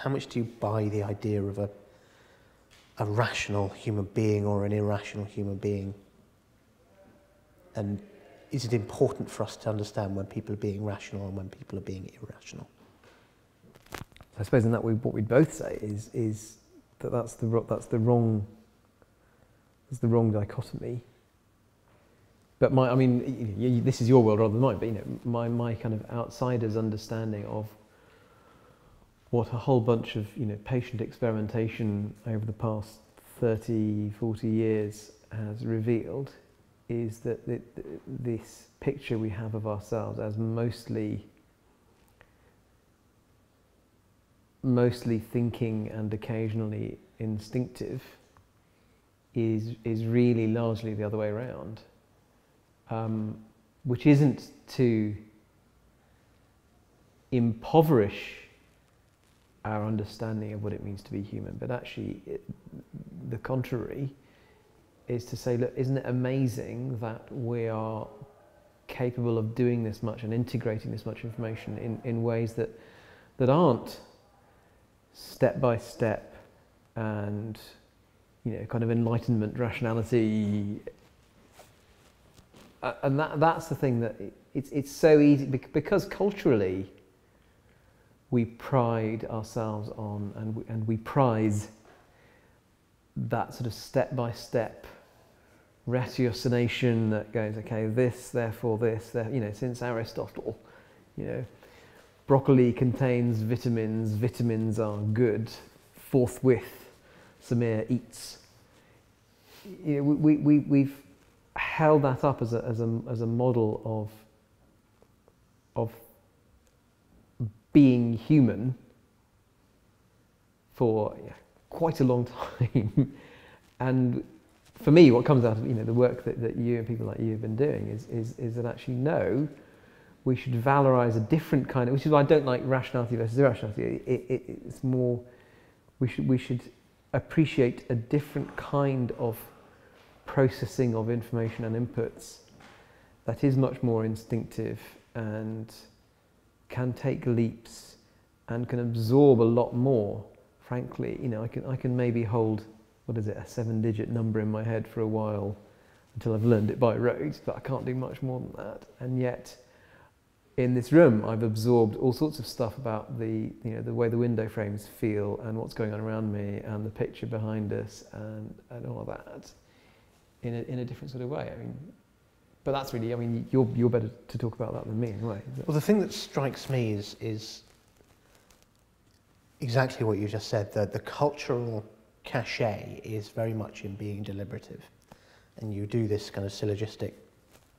how much do you buy the idea of a rational human being or an irrational human being? And is it important for us to understand when people are being rational and when people are being irrational? I suppose in that what we'd both say is that that's the wrong dichotomy. But this is your world rather than mine. But my kind of outsider's understanding of what a whole bunch of patient experimentation over the past 30, 40 years has revealed is that this picture we have of ourselves as mostly thinking and occasionally instinctive is really largely the other way around, which isn't to impoverish our understanding of what it means to be human, but actually the contrary is to say, look, isn't it amazing that we are capable of doing this much and integrating this much information in ways that aren't step by step and kind of enlightenment rationality, and that's the thing that it's so easy because culturally we pride ourselves on and we prize that sort of step by step ratiocination that goes, okay, this, therefore this, since Aristotle, broccoli contains vitamins, vitamins are good, forthwith Samir eats. We've held that up as a model of being human for quite a long time. And for me, what comes out of the work that you and people like you have been doing is that actually no, we should valorize a different kind of, which is why I don't like rationality versus irrationality. It's more, we should appreciate a different kind of processing of information and inputs that is much more instinctive and can take leaps and can absorb a lot more. Frankly, I can maybe hold, a 7-digit number in my head for a while until I've learned it by rote, but I can't do much more than that. And yet, in this room, I've absorbed all sorts of stuff about the way the window frames feel and what's going on around me and the picture behind us and all of that in a different sort of way. But that's really, you're better to talk about that than me anyway. Well, the thing that strikes me is exactly what you just said. The cultural cachet is very much in being deliberative, and you do this kind of syllogistic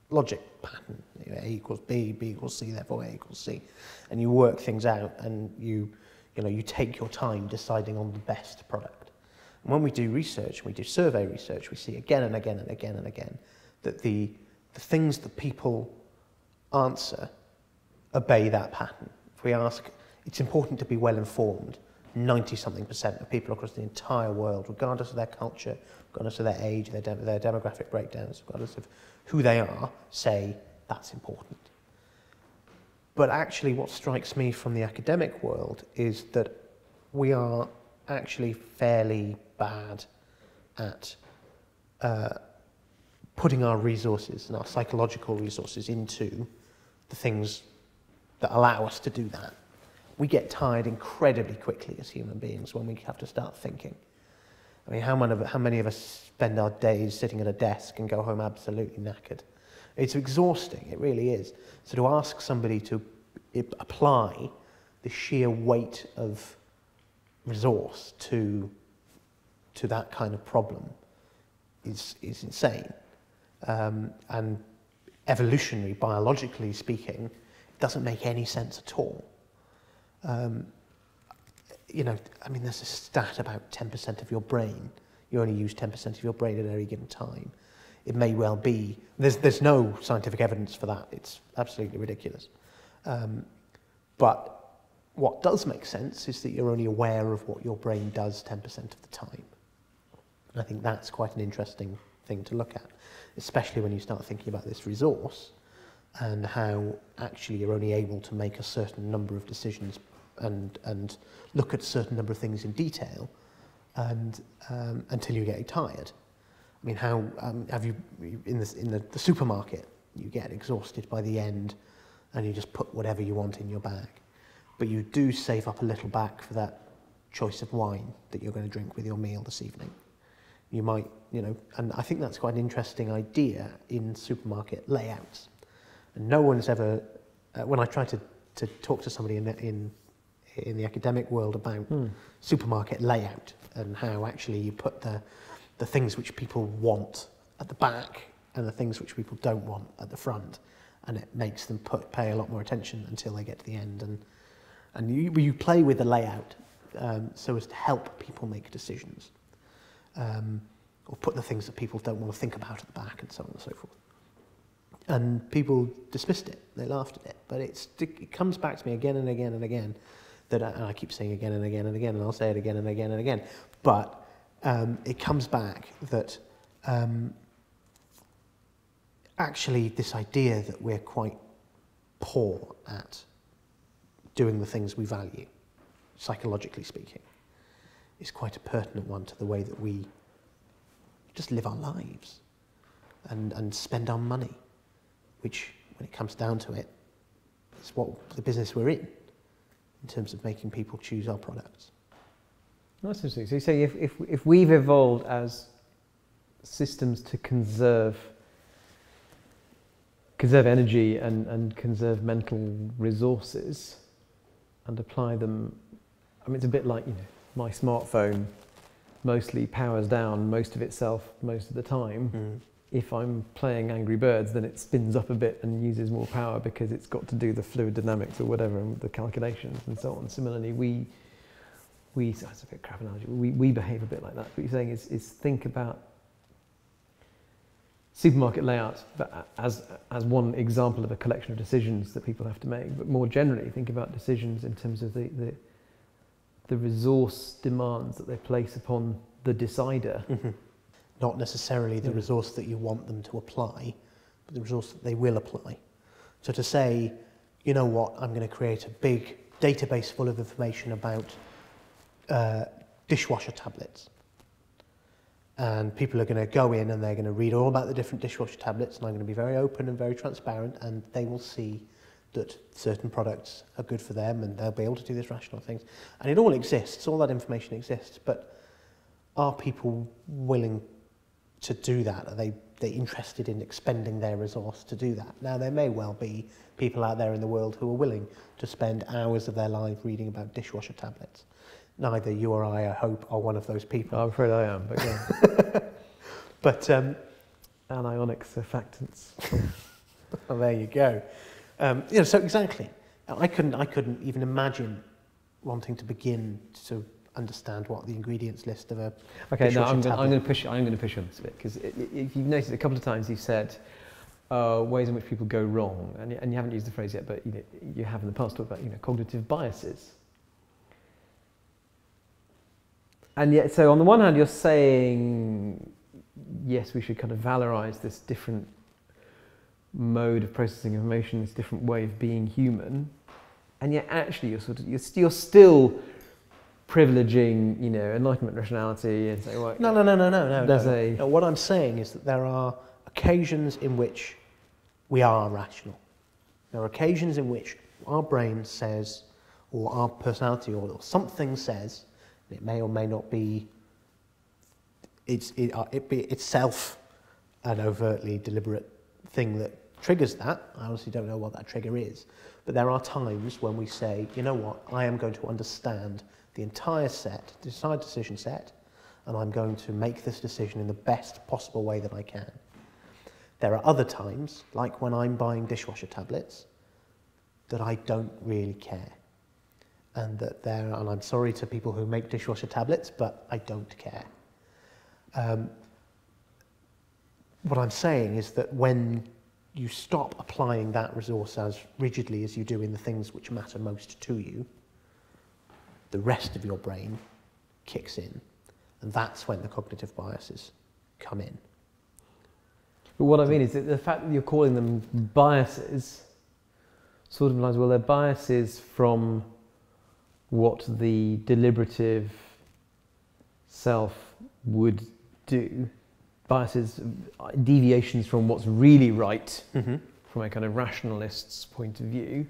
logic pattern. A equals B, B equals C, therefore A equals C, and you work things out, and you take your time deciding on the best product. And when we do research, we do survey research, we see again and again and again and again that the things that people answer obey that pattern. If we ask, it's important to be well informed, 90-something% of people across the entire world, regardless of their culture, regardless of their age, their demographic breakdowns, regardless of who they are, say that's important. But actually what strikes me from the academic world is that we are actually fairly bad at putting our resources and our psychological resources into the things that allow us to do that. We get tired incredibly quickly as human beings when we have to start thinking. How many of us spend our days sitting at a desk and go home absolutely knackered? It's exhausting, it really is. So to ask somebody to apply the sheer weight of resource to that kind of problem is insane. And evolutionary, biologically speaking, it doesn't make any sense at all. There's a stat about 10% of your brain. You only use 10% of your brain at any given time. It may well be, there's no scientific evidence for that. It's absolutely ridiculous. But what does make sense is that you're only aware of what your brain does 10% of the time. And I think that's quite an interesting thing to look at, especially when you start thinking about this resource and how actually you're only able to make a certain number of decisions and look at a certain number of things in detail, and until you get tired. I mean, how have you in the supermarket? You get exhausted by the end, and you just put whatever you want in your bag, but you do save up a little back for that choice of wine that you're going to drink with your meal this evening. You might, and I think that's quite an interesting idea in supermarket layouts. And no one's ever, when I try to talk to somebody in the academic world about supermarket layout and how actually you put the things which people want at the back and the things which people don't want at the front, and it makes them pay a lot more attention until they get to the end, and you play with the layout so as to help people make decisions, or put the things that people don't want to think about at the back, and so on and so forth. And people dismissed it, they laughed at it, but it comes back to me again and again and again, that and I keep saying again and again and again, and I'll say it again and again and again, but it comes back that actually this idea that we're quite poor at doing the things we value, psychologically speaking, is quite a pertinent one to the way that we just live our lives and spend our money, which, when it comes down to it, is what the business we're in terms of making people choose our products. That's interesting. So you say if we've evolved as systems to conserve energy and conserve mental resources and apply them, I mean, it's a bit like, my smartphone mostly powers down most of itself most of the time. If I'm playing Angry Birds, then it spins up a bit and uses more power because it's got to do the fluid dynamics or whatever, and the calculations and so on. Similarly, we that's a bit crap analogy, we behave a bit like that. What you're saying is think about supermarket layouts as one example of a collection of decisions that people have to make, but more generally think about decisions in terms of the resource demands that they place upon the decider. Not necessarily the resource that you want them to apply, but the resource that they will apply. So to say, you know what, I'm going to create a big database full of information about dishwasher tablets. And people are going to go in and they're going to read all about the different dishwasher tablets, and I'm going to be very open and very transparent, and they will see that certain products are good for them and they'll be able to do this rational things. And it all exists, all that information exists, but are people willing to do that? Are they interested in expending their resource to do that? Now, there may well be people out there in the world who are willing to spend hours of their life reading about dishwasher tablets. Neither you or I hope, are one of those people. I'm afraid I am, but yeah. But anionic surfactants. well, there you go. So exactly, I couldn't even imagine wanting to begin to understand what the ingredients list of a I'm going to push you on this a bit, because if you've noticed a couple of times you've said ways in which people go wrong, and you haven't used the phrase yet, but you have in the past talked about cognitive biases. And yet, so on the one hand, you're saying yes, we should kind of valorize this different mode of processing information, this different way of being human, and yet actually you're still privileging, enlightenment rationality, and say, well, no. What I'm saying is that there are occasions in which we are rational. There are occasions in which our brain says, or our personality, or something says, and it may or may not be itself an overtly deliberate thing that triggers that. I honestly don't know what that trigger is, but there are times when we say, you know what, I am going to understand the entire decision set, and I'm going to make this decision in the best possible way that I can. There are other times, like when I'm buying dishwasher tablets, that I don't really care. And I'm sorry to people who make dishwasher tablets, but I don't care. What I'm saying is that when you stop applying that resource as rigidly as you do in the things which matter most to you, the rest of your brain kicks in, and that's when the cognitive biases come in. But what I mean is that the fact that you're calling them biases sort of implies, well, they're biases from what the deliberative self would do, biases, deviations from what's really right from a kind of rationalist's point of view.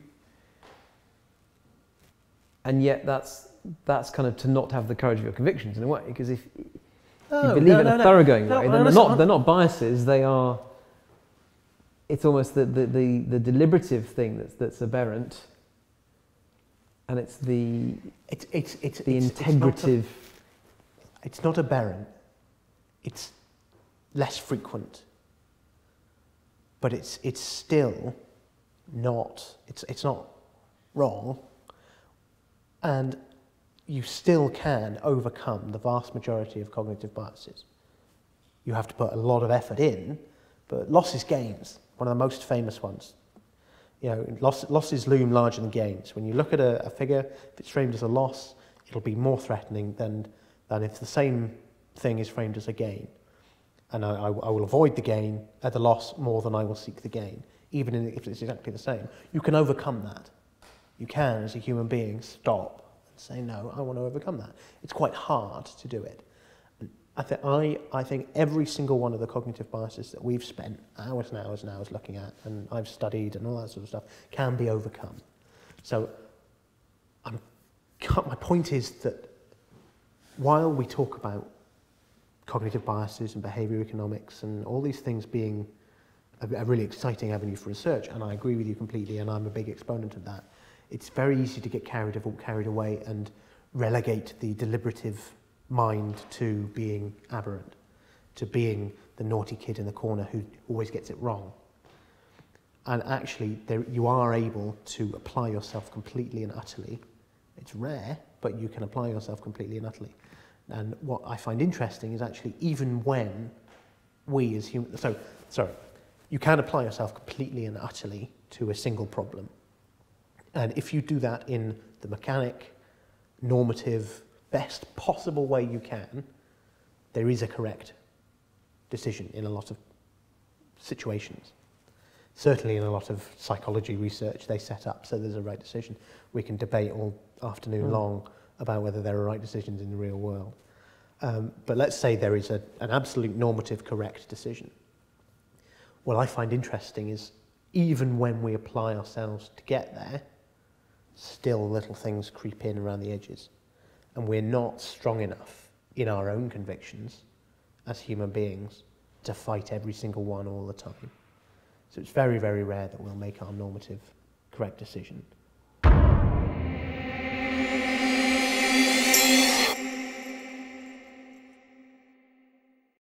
And yet that's kind of to not have the courage of your convictions in a way, because if you believe in a thoroughgoing way, then they're not biases, they are, it's almost the deliberative thing that's aberrant, and it's the integrative. It's not aberrant, it's less frequent, but it's still not, it's not wrong, and you still can overcome the vast majority of cognitive biases. You have to put a lot of effort in, but losses gains, one of the most famous ones. You know, losses loom larger than gains. When you look at a figure, if it's framed as a loss, it'll be more threatening than if the same thing is framed as a gain. And I will avoid the loss more than I will seek the gain, even if it's exactly the same. You can overcome that. You can, as a human being, stop and say, no, I want to overcome that. It's quite hard to do it. I think every single one of the cognitive biases that we've spent hours and hours and hours looking at, and I've studied and all that sort of stuff, can be overcome. So my point is that while we talk about cognitive biases and behaviour economics and all these things being a really exciting avenue for research, and I agree with you completely, and I'm a big exponent of that, it's very easy to get carried away and relegate the deliberative mind to being aberrant, to being the naughty kid in the corner who always gets it wrong. And actually, you are able to apply yourself completely and utterly. It's rare, but you can apply yourself completely and utterly. And what I find interesting is actually even when we as humans, you can apply yourself completely and utterly to a single problem. And if you do that in the mechanic, normative, best possible way you can, there is a correct decision in a lot of situations. Certainly in a lot of psychology research they set up so there's a right decision. We can debate all afternoon long about whether there are right decisions in the real world. But let's say there is an absolute normative correct decision. What I find interesting is even when we apply ourselves to get there, still little things creep in around the edges. And we're not strong enough in our own convictions as human beings to fight every single one all the time. So it's very, very rare that we'll make our normative correct decision.